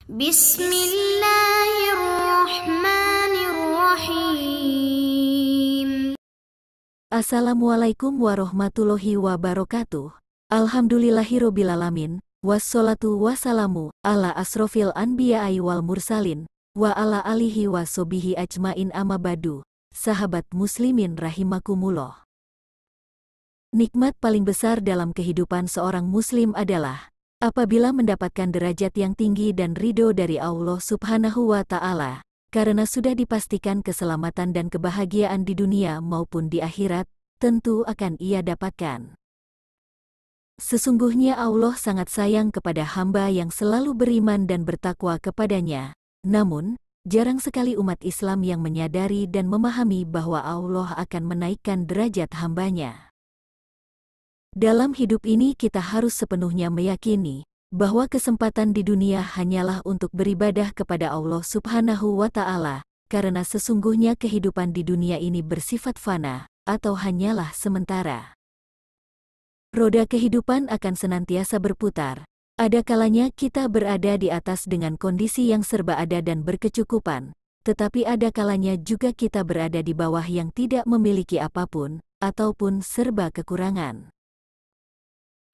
Bismillahirrahmanirrahim. Assalamualaikum warahmatullahi wabarakatuh. Alhamdulillahirobbilalamin. Wassalatu wassalamu ala asrofil anbiya'i wal mursalin wa ala alihi wa sobihi ajmain amma badu. Sahabat muslimin rahimakumullah. Nikmat paling besar dalam kehidupan seorang muslim adalah apabila mendapatkan derajat yang tinggi dan ridho dari Allah Subhanahu wa Ta'ala, karena sudah dipastikan keselamatan dan kebahagiaan di dunia maupun di akhirat, tentu akan ia dapatkan. Sesungguhnya Allah sangat sayang kepada hamba yang selalu beriman dan bertakwa kepadanya. Namun, jarang sekali umat Islam yang menyadari dan memahami bahwa Allah akan menaikkan derajat hambanya. Dalam hidup ini kita harus sepenuhnya meyakini bahwa kesempatan di dunia hanyalah untuk beribadah kepada Allah Subhanahu wa Ta'ala, karena sesungguhnya kehidupan di dunia ini bersifat fana, atau hanyalah sementara. Roda kehidupan akan senantiasa berputar. Ada kalanya kita berada di atas dengan kondisi yang serba ada dan berkecukupan, tetapi ada kalanya juga kita berada di bawah yang tidak memiliki apapun, ataupun serba kekurangan.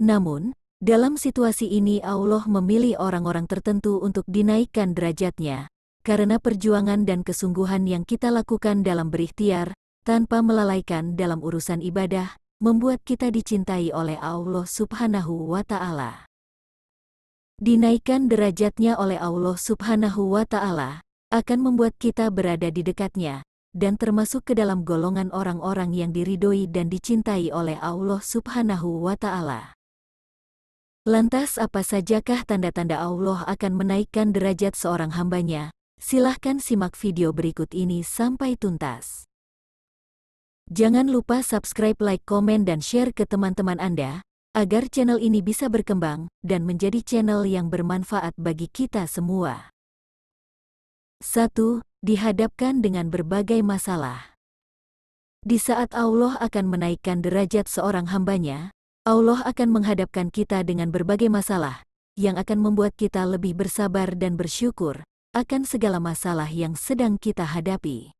Namun, dalam situasi ini Allah memilih orang-orang tertentu untuk dinaikkan derajatnya, karena perjuangan dan kesungguhan yang kita lakukan dalam berikhtiar, tanpa melalaikan dalam urusan ibadah, membuat kita dicintai oleh Allah Subhanahu wa Ta'ala. Dinaikkan derajatnya oleh Allah Subhanahu wa Ta'ala akan membuat kita berada di dekatnya, dan termasuk ke dalam golongan orang-orang yang diridhoi dan dicintai oleh Allah Subhanahu wa Ta'ala. Lantas apa sajakah tanda-tanda Allah akan menaikkan derajat seorang hambanya? Silahkan simak video berikut ini sampai tuntas. Jangan lupa subscribe, like, komen, dan share ke teman-teman Anda, agar channel ini bisa berkembang dan menjadi channel yang bermanfaat bagi kita semua. 1. Dihadapkan dengan berbagai masalah. Di saat Allah akan menaikkan derajat seorang hambanya, Allah akan menghadapkan kita dengan berbagai masalah, yang akan membuat kita lebih bersabar dan bersyukur akan segala masalah yang sedang kita hadapi.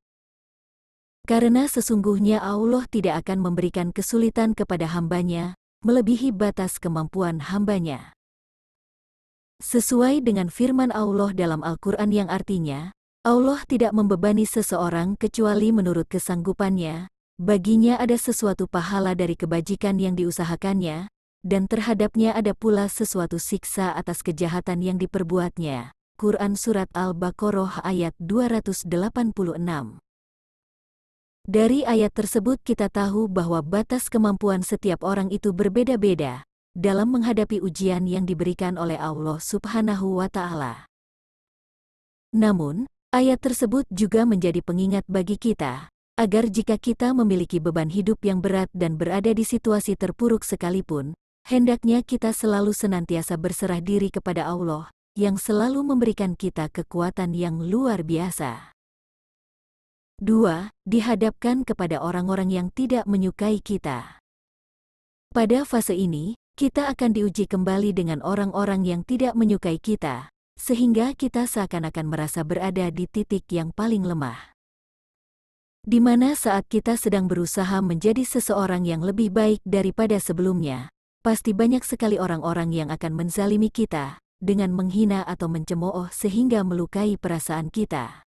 Karena sesungguhnya Allah tidak akan memberikan kesulitan kepada hambanya, melebihi batas kemampuan hambanya. Sesuai dengan firman Allah dalam Al-Quran yang artinya, Allah tidak membebani seseorang kecuali menurut kesanggupannya. Baginya ada sesuatu pahala dari kebajikan yang diusahakannya, dan terhadapnya ada pula sesuatu siksa atas kejahatan yang diperbuatnya. Quran Surat Al-Baqarah ayat 286. Dari ayat tersebut kita tahu bahwa batas kemampuan setiap orang itu berbeda-beda dalam menghadapi ujian yang diberikan oleh Allah Subhanahu wa Ta'ala. Namun, ayat tersebut juga menjadi pengingat bagi kita, agar jika kita memiliki beban hidup yang berat dan berada di situasi terpuruk sekalipun, hendaknya kita selalu senantiasa berserah diri kepada Allah, yang selalu memberikan kita kekuatan yang luar biasa. 2. Dihadapkan kepada orang-orang yang tidak menyukai kita. Pada fase ini, kita akan diuji kembali dengan orang-orang yang tidak menyukai kita, sehingga kita seakan-akan merasa berada di titik yang paling lemah. Di mana saat kita sedang berusaha menjadi seseorang yang lebih baik daripada sebelumnya, pasti banyak sekali orang-orang yang akan menzalimi kita, dengan menghina atau mencemooh sehingga melukai perasaan kita.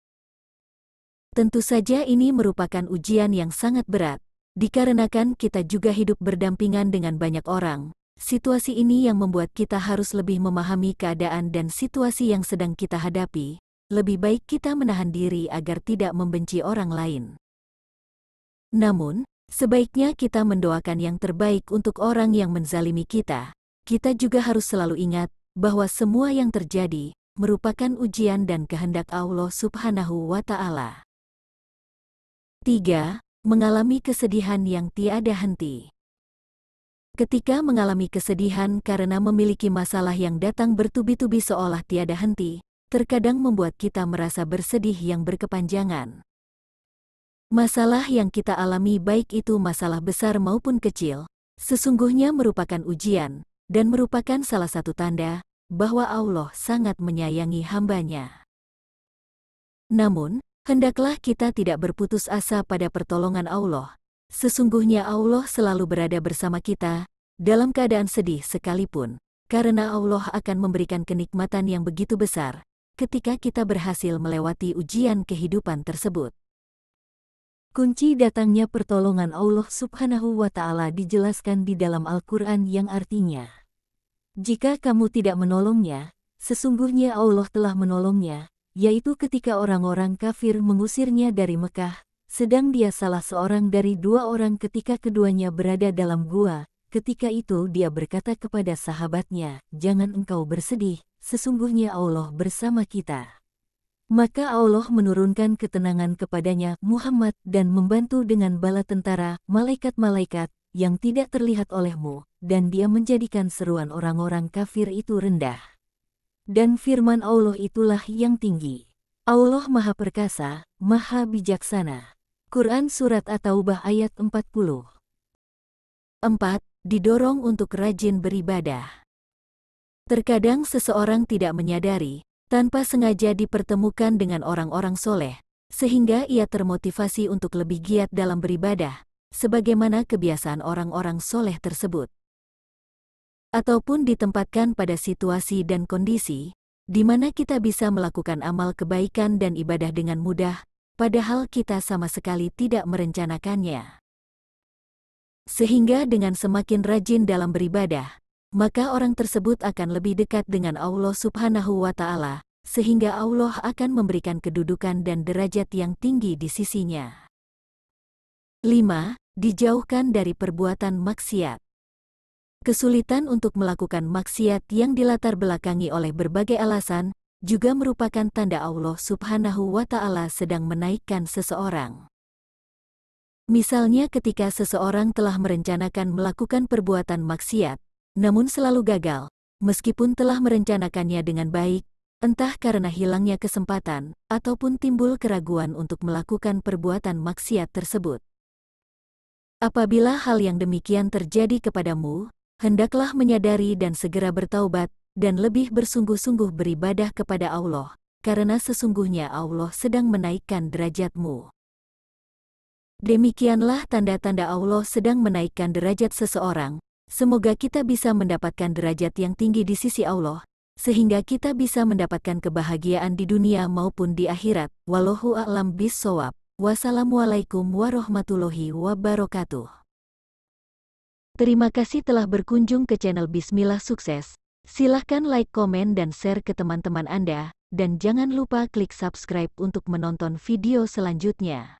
Tentu saja ini merupakan ujian yang sangat berat, dikarenakan kita juga hidup berdampingan dengan banyak orang. Situasi ini yang membuat kita harus lebih memahami keadaan dan situasi yang sedang kita hadapi. Lebih baik kita menahan diri agar tidak membenci orang lain. Namun, sebaiknya kita mendoakan yang terbaik untuk orang yang menzalimi kita. Kita juga harus selalu ingat bahwa semua yang terjadi merupakan ujian dan kehendak Allah Subhanahu wa Ta'ala. 3. Mengalami kesedihan yang tiada henti. Ketika mengalami kesedihan karena memiliki masalah yang datang bertubi-tubi seolah tiada henti, terkadang membuat kita merasa bersedih yang berkepanjangan. Masalah yang kita alami, baik itu masalah besar maupun kecil, sesungguhnya merupakan ujian, dan merupakan salah satu tanda bahwa Allah sangat menyayangi hamba-Nya. Namun, hendaklah kita tidak berputus asa pada pertolongan Allah. Sesungguhnya Allah selalu berada bersama kita, dalam keadaan sedih sekalipun, karena Allah akan memberikan kenikmatan yang begitu besar, ketika kita berhasil melewati ujian kehidupan tersebut. Kunci datangnya pertolongan Allah Subhanahu wa Ta'ala dijelaskan di dalam Al-Quran yang artinya, jika kamu tidak menolongnya, sesungguhnya Allah telah menolongnya, yaitu ketika orang-orang kafir mengusirnya dari Mekah, sedang dia salah seorang dari dua orang ketika keduanya berada dalam gua. Ketika itu dia berkata kepada sahabatnya, jangan engkau bersedih, sesungguhnya Allah bersama kita. Maka Allah menurunkan ketenangan kepadanya Muhammad dan membantu dengan bala tentara, malaikat-malaikat, yang tidak terlihat olehmu, dan dia menjadikan seruan orang-orang kafir itu rendah. Dan firman Allah itulah yang tinggi. Allah Maha Perkasa, Maha Bijaksana. Quran Surat At-Taubah ayat 40. 4. Didorong untuk rajin beribadah. Terkadang seseorang tidak menyadari, tanpa sengaja dipertemukan dengan orang-orang soleh, sehingga ia termotivasi untuk lebih giat dalam beribadah, sebagaimana kebiasaan orang-orang soleh tersebut. Ataupun ditempatkan pada situasi dan kondisi, di mana kita bisa melakukan amal kebaikan dan ibadah dengan mudah, padahal kita sama sekali tidak merencanakannya. Sehingga dengan semakin rajin dalam beribadah, maka orang tersebut akan lebih dekat dengan Allah Subhanahu wa Ta'ala, sehingga Allah akan memberikan kedudukan dan derajat yang tinggi di sisinya. 5. Dijauhkan dari perbuatan maksiat. Kesulitan untuk melakukan maksiat yang dilatar belakangi oleh berbagai alasan, juga merupakan tanda Allah Subhanahu wa Ta'ala sedang menaikkan seseorang. Misalnya ketika seseorang telah merencanakan melakukan perbuatan maksiat, namun selalu gagal, meskipun telah merencanakannya dengan baik, entah karena hilangnya kesempatan, ataupun timbul keraguan untuk melakukan perbuatan maksiat tersebut. Apabila hal yang demikian terjadi kepadamu, hendaklah menyadari dan segera bertaubat, dan lebih bersungguh-sungguh beribadah kepada Allah, karena sesungguhnya Allah sedang menaikkan derajatmu. Demikianlah tanda-tanda Allah sedang menaikkan derajat seseorang. Semoga kita bisa mendapatkan derajat yang tinggi di sisi Allah, sehingga kita bisa mendapatkan kebahagiaan di dunia maupun di akhirat. Wallahu a'lam bis-shawab. Wassalamualaikum warahmatullahi wabarakatuh. Terima kasih telah berkunjung ke channel Bismillah Sukses. Silahkan like, komen, dan share ke teman-teman Anda, dan jangan lupa klik subscribe untuk menonton video selanjutnya.